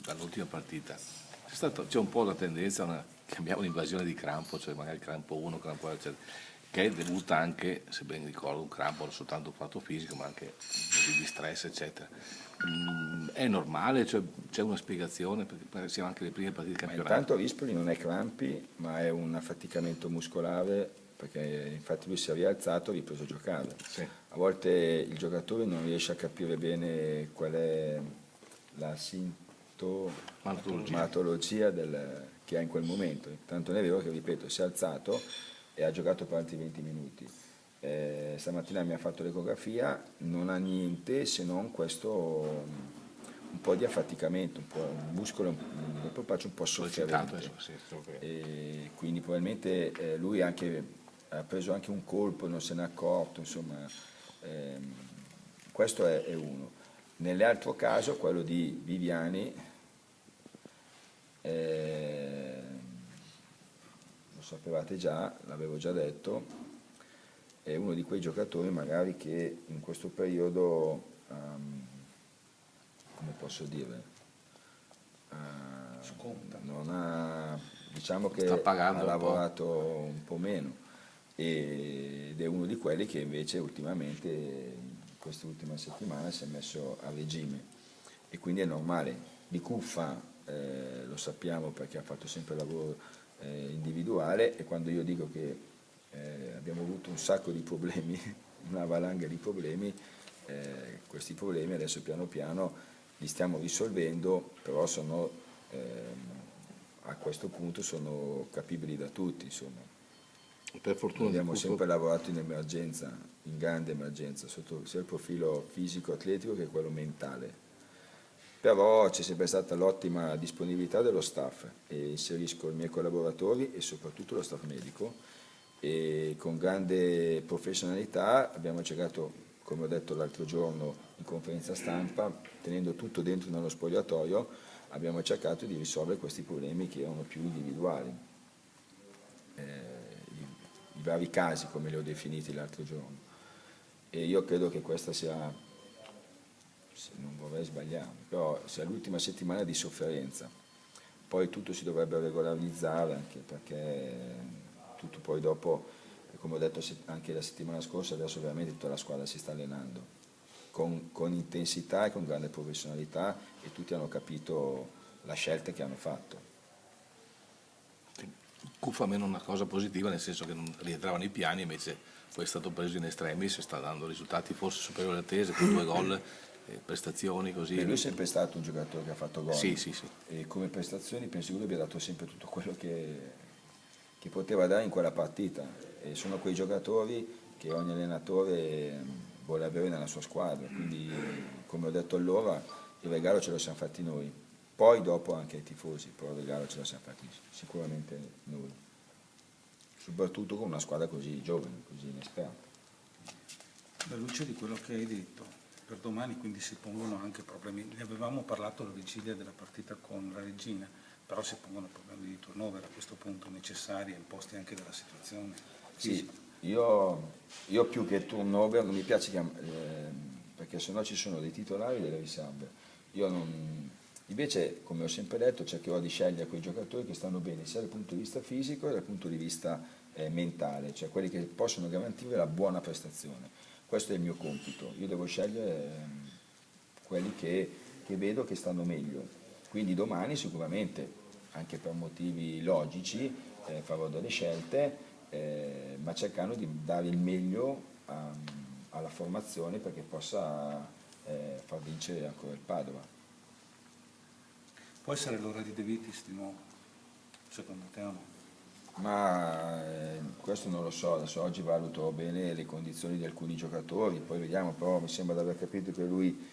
dall'ultima partita, c'è un po' la tendenza a chiamiamo un'invasione di Crampo, cioè magari Crampo 1, Crampo 2, eccetera, che è dovuta anche, se ben ricordo, un crampo non soltanto un fatto fisico, ma anche di stress, eccetera. È normale, cioè, c'è una spiegazione, perché siamo anche le prime partite di Ma campionato. intanto Rispoli non è crampi, ma è un affaticamento muscolare, perché infatti lui si è rialzato e ha ripreso a giocare. Sì. A volte il giocatore non riesce a capire bene qual è la sintomatologia che ha in quel momento. Tanto non è vero che, ripeto, si è alzato e ha giocato per altri 20 minuti. Stamattina mi ha fatto l'ecografia, non ha niente se non questo un po' di affaticamento, un po' un muscolo, un polpaccio un po' Sollecitato, sofferente. sì, sì. E quindi probabilmente lui ha preso anche un colpo, non se n'è accorto, insomma, questo è uno. Nell'altro caso, quello di Viviani, lo sapevate già, l'avevo già detto, è uno di quei giocatori magari che in questo periodo, come posso dire, Sconta. non ha, diciamo Sta che pagando ha un po'. lavorato un po' meno ed è uno di quelli che invece ultimamente, in queste ultime settimane, si è messo a regime e quindi è normale. Di Cuffa lo sappiamo perché ha fatto sempre lavoro individuale e quando io dico che abbiamo avuto un sacco di problemi, una valanga di problemi, questi problemi adesso piano piano li stiamo risolvendo, però a questo punto sono capibili da tutti, insomma. Per fortuna di Abbiamo Cufo, sempre lavorato in emergenza, in grande emergenza, sotto sia il profilo fisico-atletico che quello mentale. Però c'è sempre stata l'ottima disponibilità dello staff e inserisco i miei collaboratori e soprattutto lo staff medico e con grande professionalità abbiamo cercato, come ho detto l'altro giorno in conferenza stampa, tenendo tutto dentro nello spogliatoio, abbiamo cercato di risolvere questi problemi che erano più individuali. I vari casi, come li ho definiti l'altro giorno. E io credo che questa sia, non vorrei sbagliarmi, però sia l'ultima settimana di sofferenza. Poi tutto si dovrebbe regolarizzare anche perché tutto poi dopo, come ho detto anche la settimana scorsa, adesso veramente tutta la squadra si sta allenando con intensità e con grande professionalità e tutti hanno capito la scelta che hanno fatto. Cufo almeno una cosa positiva, nel senso che non rientravano i piani, invece poi è stato preso in estremis e sta dando risultati forse superiori alle attese, con 2 gol, prestazioni così. Beh, lui è sempre stato un giocatore che ha fatto gol Sì, sì, sì. e come prestazioni penso che lui abbia dato sempre tutto quello che poteva dare in quella partita e sono quei giocatori che ogni allenatore vuole avere nella sua squadra, quindi come ho detto allora il regalo ce lo siamo fatti noi, poi dopo anche i tifosi, però il regalo ce lo siamo fatti sicuramente noi, soprattutto con una squadra così giovane, così inesperta. Alla luce di quello che hai detto, per domani quindi si pongono anche problemi, ne avevamo parlato alla vigilia della partita con la Regina, però si pongono problemi di turnover a questo punto necessari e imposti anche dalla situazione Sì, fisica. io più che turnover non mi piace perché sennò ci sono dei titolari e delle riserve. Invece, come ho sempre detto, cercherò di scegliere quei giocatori che stanno bene sia dal punto di vista fisico che dal punto di vista mentale, cioè quelli che possono garantire la buona prestazione. Questo è il mio compito, io devo scegliere quelli che vedo che stanno meglio. Quindi domani sicuramente, anche per motivi logici, farò delle scelte, ma cercando di dare il meglio alla formazione perché possa far vincere ancora il Padova. Può essere l'ora di De Vitis di nuovo, secondo te o no? Ma questo non lo so, adesso oggi valuto bene le condizioni di alcuni giocatori, poi vediamo, però mi sembra di aver capito che lui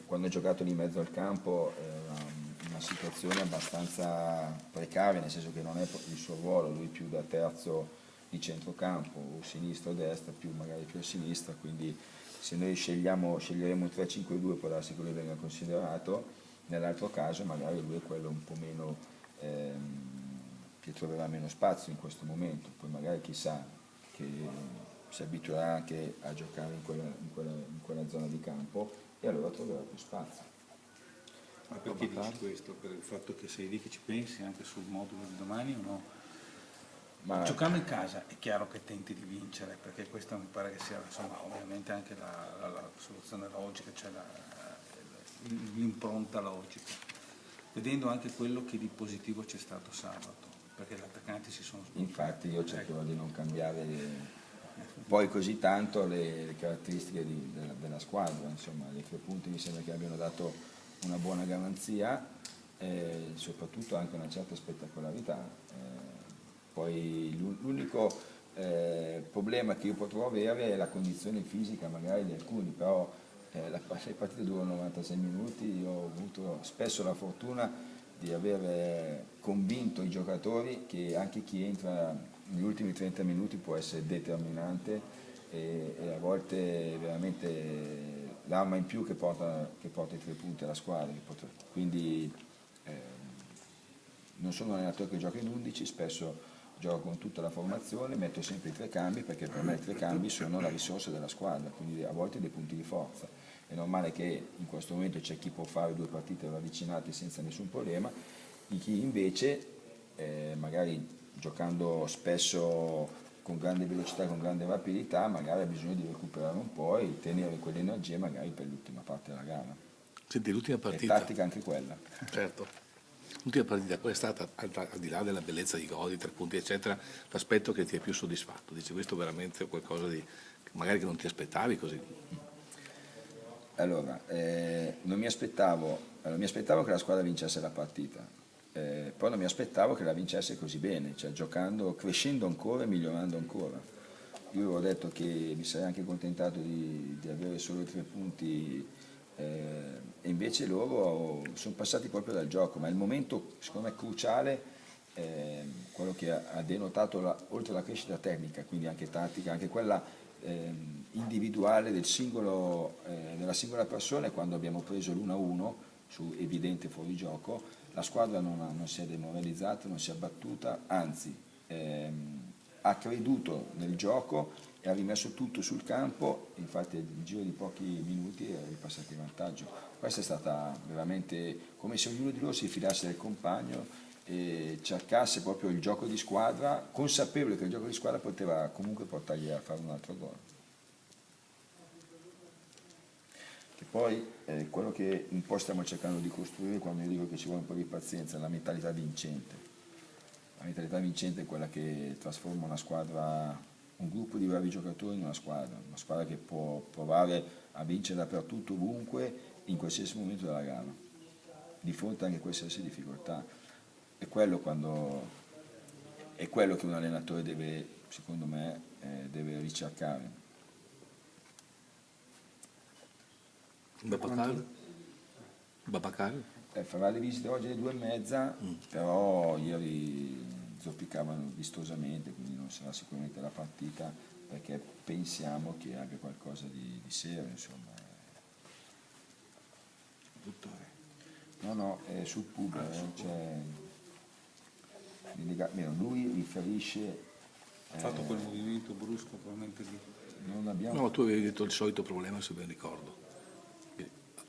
quando ha giocato lì in mezzo al campo era una situazione abbastanza precaria, nel senso che non è il suo ruolo, lui più da terzo di centrocampo, o sinistra o destra, magari più a sinistra, quindi se noi sceglieremo un 3-5-2 può darsi che lui venga considerato, nell'altro caso magari lui è quello un po' meno che troverà meno spazio in questo momento, poi magari chissà che si abituerà anche a giocare in quella zona di campo e allora troverà più spazio. Ma perché dici questo? Per il fatto che sei lì che ci pensi anche sul modulo di domani o no? Ma Giocando in casa è chiaro che tenti di vincere, perché questo mi pare che sia, insomma, ovviamente anche la soluzione logica, cioè l'impronta logica. Vedendo anche quello che di positivo c'è stato sabato, perché gli attaccanti si sono sbloccati. infatti io cercherò di non cambiare poi così tanto le caratteristiche della squadra, insomma, i 3 punti mi sembra che abbiano dato una buona garanzia e soprattutto anche una certa spettacolarità. Poi l'unico problema che io potrò avere è la condizione fisica magari di alcuni, però le partite durano 96 minuti, io ho avuto spesso la fortuna di aver convinto i giocatori che anche chi entra negli ultimi 30 minuti può essere determinante e a volte veramente l'arma in più che porta i 3 punti alla squadra. Quindi non sono un allenatore che gioca in 11, spesso gioco con tutta la formazione, metto sempre i 3 cambi perché per me i 3 cambi sono la risorsa della squadra, quindi a volte dei punti di forza. È normale che in questo momento c'è chi può fare 2 partite ravvicinate senza nessun problema, di chi invece magari giocando spesso con grande velocità, con grande rapidità, magari ha bisogno di recuperare un po' e tenere quelle energie magari per l'ultima parte della gara. Senti, l'ultima È partita, tattica anche quella. certo, l'ultima partita qual è stata, al di là della bellezza di gol, di 3 punti eccetera, l'aspetto che ti è più soddisfatto? Dici, questo veramente è qualcosa di magari che non ti aspettavi così? Allora, non mi aspettavo, mi aspettavo che la squadra vincesse la partita, poi non mi aspettavo che la vincesse così bene, cioè giocando, crescendo ancora e migliorando ancora. Io avevo detto che mi sarei anche accontentato di avere solo i 3 punti e invece loro sono passati proprio dal gioco, ma il momento secondo me cruciale, quello che ha denotato oltre alla crescita tecnica, quindi anche tattica, anche quella individuale della singola persona, è quando abbiamo preso l'1-1 su evidente fuorigioco, la squadra non si è demoralizzata, non si è abbattuta, anzi ha creduto nel gioco e ha rimesso tutto sul campo, infatti nel giro di pochi minuti è ripassato in vantaggio. Questa è stata veramente come se ognuno di loro si fidasse del compagno e cercasse proprio il gioco di squadra, consapevole che il gioco di squadra poteva comunque portargli a fare un altro gol. Che poi quello che un po' stiamo cercando di costruire quando io dico che ci vuole un po' di pazienza, è la mentalità vincente. La mentalità vincente è quella che trasforma una squadra, un gruppo di bravi giocatori in una squadra che può provare a vincere dappertutto, ovunque, in qualsiasi momento della gara, di fronte anche a qualsiasi difficoltà. È quello che un allenatore deve, secondo me, deve ricercare. Babacar? Farà le visite oggi alle 2:30, però ieri zoppicavano vistosamente, quindi non sarà sicuramente la partita, perché pensiamo che abbia qualcosa di serio, insomma. Dottore. No, è sul pub, lui riferisce. Ha fatto quel movimento brusco probabilmente lì. Non abbiamo. No, tu avevi detto il solito problema, se ben ricordo,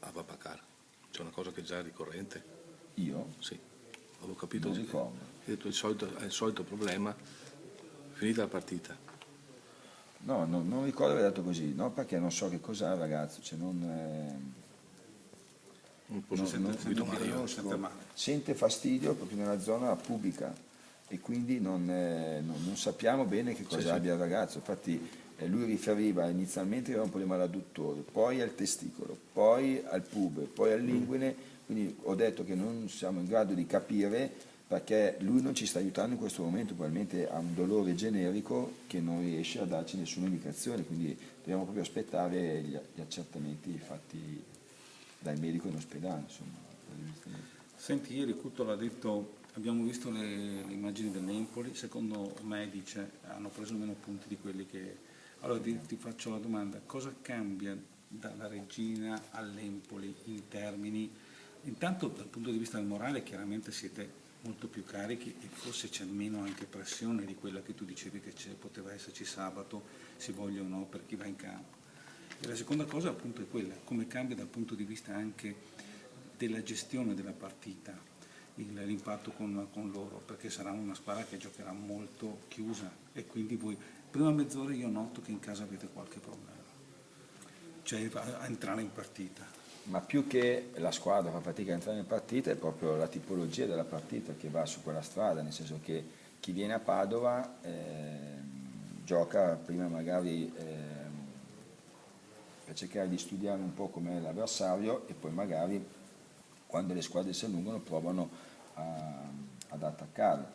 a Babacar. C'è una cosa che è già ricorrente? Io? Sì, avevo capito. Non ricordo. Hai detto il solito problema, finita la partita. No, non ricordo aver detto così, no, perché non so che cos'ha il ragazzo, cioè non posso capito male io. Sente fastidio proprio nella zona pubblica e quindi non sappiamo bene che cosa abbia il ragazzo. Infatti lui riferiva inizialmente che aveva un problema all'adduttore, poi al testicolo, poi al pube, poi all'inguine, quindi ho detto che non siamo in grado di capire perché lui non ci sta aiutando in questo momento, probabilmente ha un dolore generico che non riesce a darci nessuna indicazione, quindi dobbiamo proprio aspettare gli accertamenti fatti dal medico in ospedale, insomma. Senti, ieri Cutolo ha detto, abbiamo visto le immagini dell'Empoli, secondo me dice hanno preso meno punti di quelli che... Allora ti faccio la domanda, cosa cambia dalla Regina all'Empoli in termini, intanto dal punto di vista del morale chiaramente siete molto più carichi e forse c'è meno anche pressione di quella che tu dicevi che poteva esserci sabato, si voglia o no, per chi va in campo. E la seconda cosa appunto è quella, come cambia dal punto di vista anche della gestione della partita, l'impatto con loro, perché sarà una squadra che giocherà molto chiusa e quindi voi, prima mezz'ora io noto che in casa avete qualche problema, cioè a entrare in partita. Ma più che la squadra fa fatica a entrare in partita è proprio la tipologia della partita che va su quella strada, nel senso che chi viene a Padova gioca prima magari per cercare di studiare un po' com'è l'avversario e poi magari quando le squadre si allungano provano ad attaccare.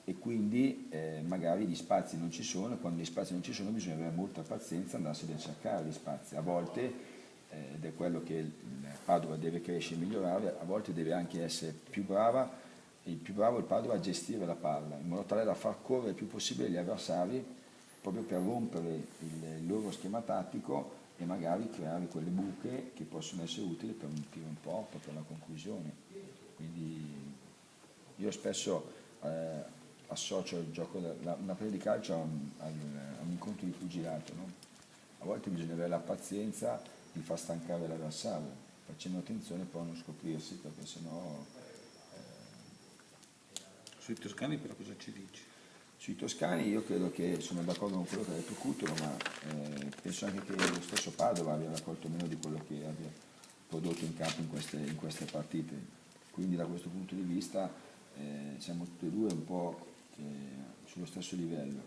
E quindi magari gli spazi non ci sono e quando gli spazi non ci sono bisogna avere molta pazienza e andarsi a cercare gli spazi. A volte ed è quello che il Padova deve crescere e migliorare, a volte deve anche essere più bravo il Padova a gestire la palla, in modo tale da far correre il più possibile gli avversari, proprio per rompere il loro schema tattico e magari creare quelle buche che possono essere utili per un tiro in porta, per la conclusione. Quindi io spesso associo il gioco, una partita di calcio a un incontro di pugilato, no? A volte bisogna avere la pazienza di far stancare l'avversario, facendo attenzione poi a non scoprirsi, perché sennò... Sui toscani però cosa ci dici? Sui toscani io credo che sono d'accordo con quello che ha detto Cutolo, ma penso anche che lo stesso Padova abbia raccolto meno di quello che abbia prodotto in campo in queste partite. Quindi da questo punto di vista siamo tutti e due un po' sullo stesso livello.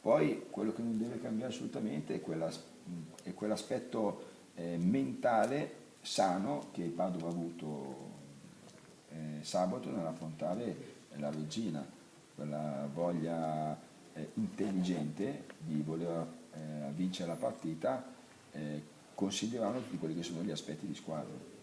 Poi quello che non deve cambiare assolutamente è quell'aspetto mentale sano che il Padova ha avuto sabato nell'affrontare la Regina, quella voglia intelligente di voler vincere la partita considerando tutti quelli che sono gli aspetti di squadra.